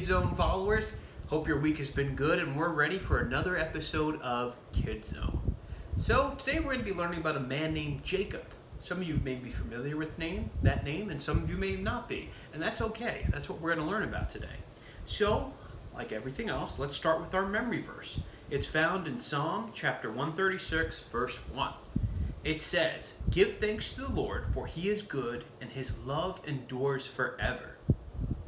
Kid Zone followers? Hope your week has been good and we're ready for another episode of Kid Zone. So today we're going to be learning about a man named Jacob. Some of you may be familiar with that name, and some of you may not be. And that's okay. That's what we're going to learn about today. So, like everything else, let's start with our memory verse. It's found in Psalm chapter 136, verse 1. It says, "Give thanks to the Lord, for he is good, and his love endures forever."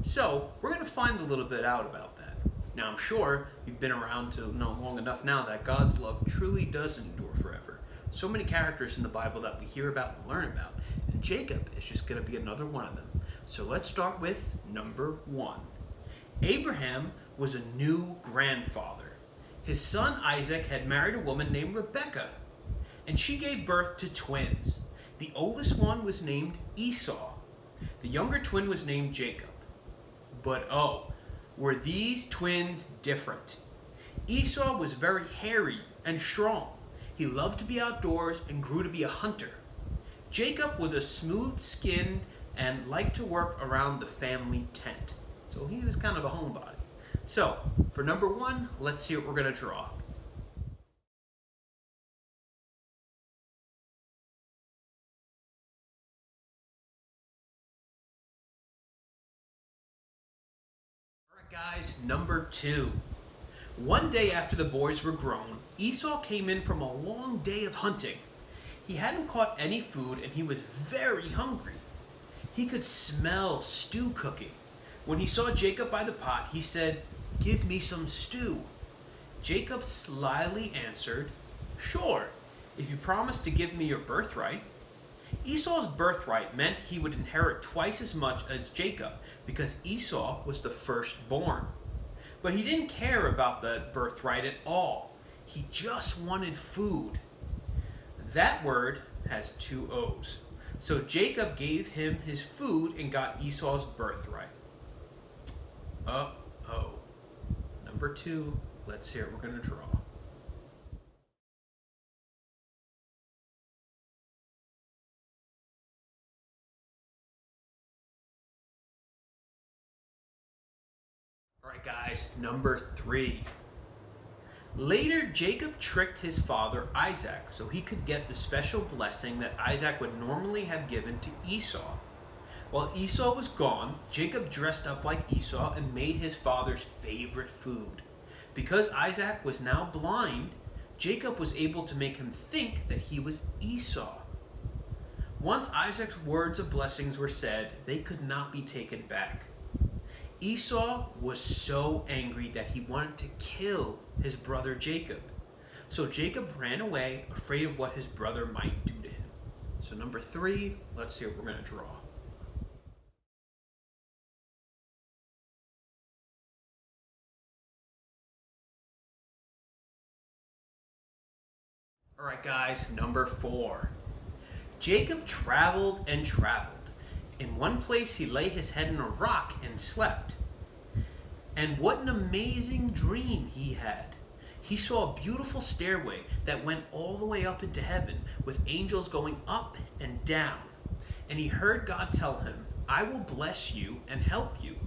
So, we're going to find a little bit out about that. Now, I'm sure you've been around to know long enough now that God's love truly does endure forever. So many characters in the Bible that we hear about and learn about, and Jacob is just going to be another one of them. So let's start with number 1. Abraham was a new grandfather. His son Isaac had married a woman named Rebekah, and she gave birth to twins. The oldest one was named Esau. The younger twin was named Jacob. But were these twins different? Esau was very hairy and strong. He loved to be outdoors and grew to be a hunter. Jacob was a smooth skinned and liked to work around the family tent. So he was kind of a homebody. So, for number 1, let's see what we're going to draw. Alright guys, number 2. One day after the boys were grown, Esau came in from a long day of hunting. He hadn't caught any food and he was very hungry. He could smell stew cooking. When he saw Jacob by the pot, he said, "Give me some stew." Jacob slyly answered, "Sure, if you promise to give me your birthright." Esau's birthright meant he would inherit twice as much as Jacob because Esau was the firstborn. But he didn't care about the birthright at all. He just wanted food. That word has 2 O's. So Jacob gave him his food and got Esau's birthright. Number 2, let's see what we're going to draw. Alright guys, number 3. Later, Jacob tricked his father Isaac so he could get the special blessing that Isaac would normally have given to Esau. While Esau was gone, Jacob dressed up like Esau and made his father's favorite food. Because Isaac was now blind, Jacob was able to make him think that he was Esau. Once Isaac's words of blessings were said, they could not be taken back. Esau was so angry that he wanted to kill his brother Jacob. So Jacob ran away, afraid of what his brother might do to him. So number 3, let's see what we're going to draw. Alright guys, number 4. Jacob traveled and traveled. In one place he lay his head in a rock and slept. And what an amazing dream he had. He saw a beautiful stairway that went all the way up into heaven with angels going up and down. And he heard God tell him, "I will bless you and help you.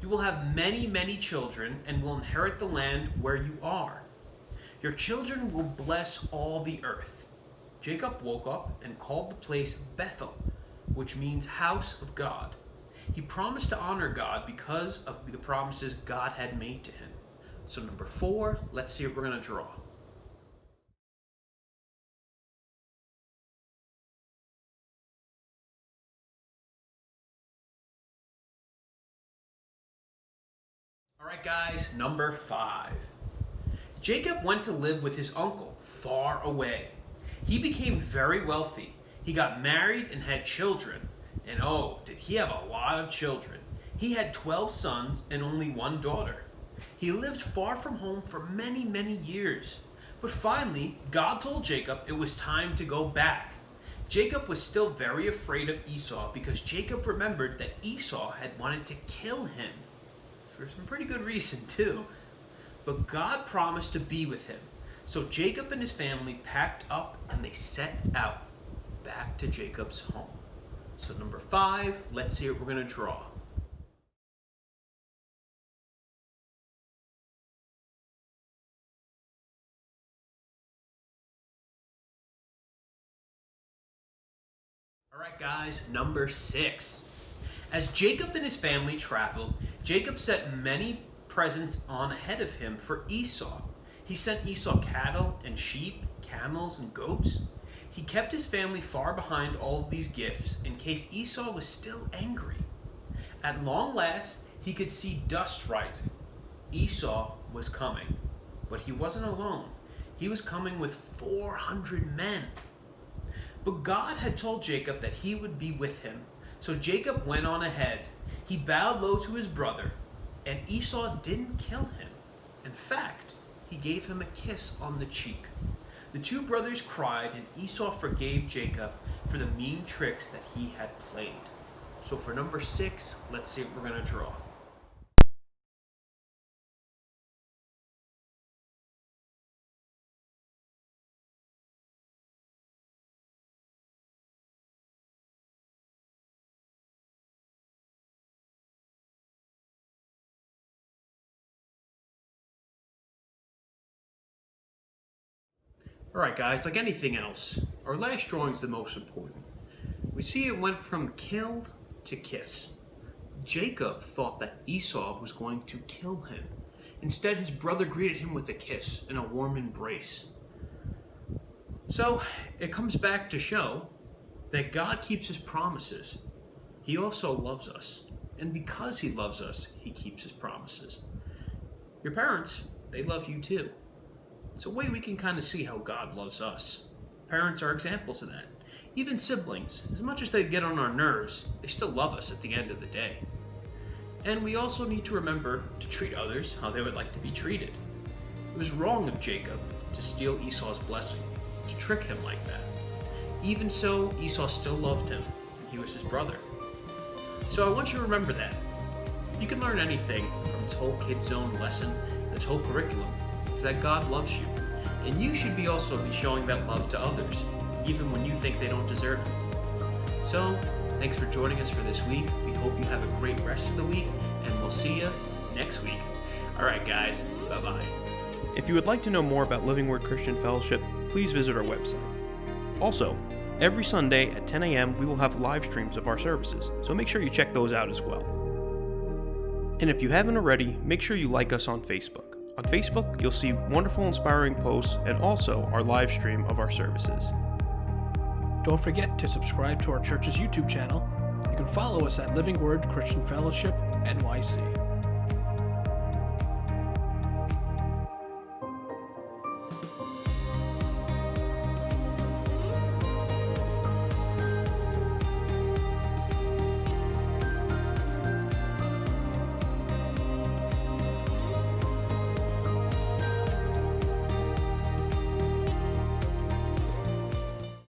You will have many, many children and will inherit the land where you are. Your children will bless all the earth." Jacob woke up and called the place Bethel, which means house of God. He promised to honor God because of the promises God had made to him. So number 4, let's see what we're going to draw. Alright guys, number 5. Jacob went to live with his uncle far away. He became very wealthy. He got married and had children. And did he have a lot of children. He had 12 sons and only 1 daughter. He lived far from home for many, many years. But finally, God told Jacob it was time to go back. Jacob was still very afraid of Esau because Jacob remembered that Esau had wanted to kill him. For some pretty good reason too. But God promised to be with him. So Jacob and his family packed up and they set out back to Jacob's home. So number 5, let's see what we're going to draw. Alright guys, number 6. As Jacob and his family traveled, Jacob set many presents on ahead of him for Esau. He sent Esau cattle and sheep, camels and goats. He kept his family far behind all of these gifts in case Esau was still angry. At long last, he could see dust rising. Esau was coming, but he wasn't alone. He was coming with 400 men. But God had told Jacob that he would be with him, so Jacob went on ahead. He bowed low to his brother, and Esau didn't kill him. In fact, he gave him a kiss on the cheek. The two brothers cried, and Esau forgave Jacob for the mean tricks that he had played. So for number 6, let's see what we're going to draw. Alright guys, like anything else, our last drawing is the most important. We see it went from kill to kiss. Jacob thought that Esau was going to kill him. Instead, his brother greeted him with a kiss and a warm embrace. So, it comes back to show that God keeps his promises. He also loves us. And because he loves us, he keeps his promises. Your parents, they love you too. It's a way we can kind of see how God loves us. Parents are examples of that. Even siblings, as much as they get on our nerves, they still love us at the end of the day. And we also need to remember to treat others how they would like to be treated. It was wrong of Jacob to steal Esau's blessing, to trick him like that. Even so, Esau still loved him, and he was his brother. So I want you to remember that. You can learn anything from this whole Kids Zone lesson, this whole curriculum, is that God loves you. And you should also be showing that love to others, even when you think they don't deserve it. So, thanks for joining us for this week. We hope you have a great rest of the week, and we'll see you next week. Alright guys, bye-bye. If you would like to know more about Living Word Christian Fellowship, please visit our website. Also, every Sunday at 10 a.m. we will have live streams of our services, so make sure you check those out as well. And if you haven't already, make sure you like us on Facebook. On Facebook, you'll see wonderful, inspiring posts and also our live stream of our services. Don't forget to subscribe to our church's YouTube channel. You can follow us at Living Word Christian Fellowship NYC.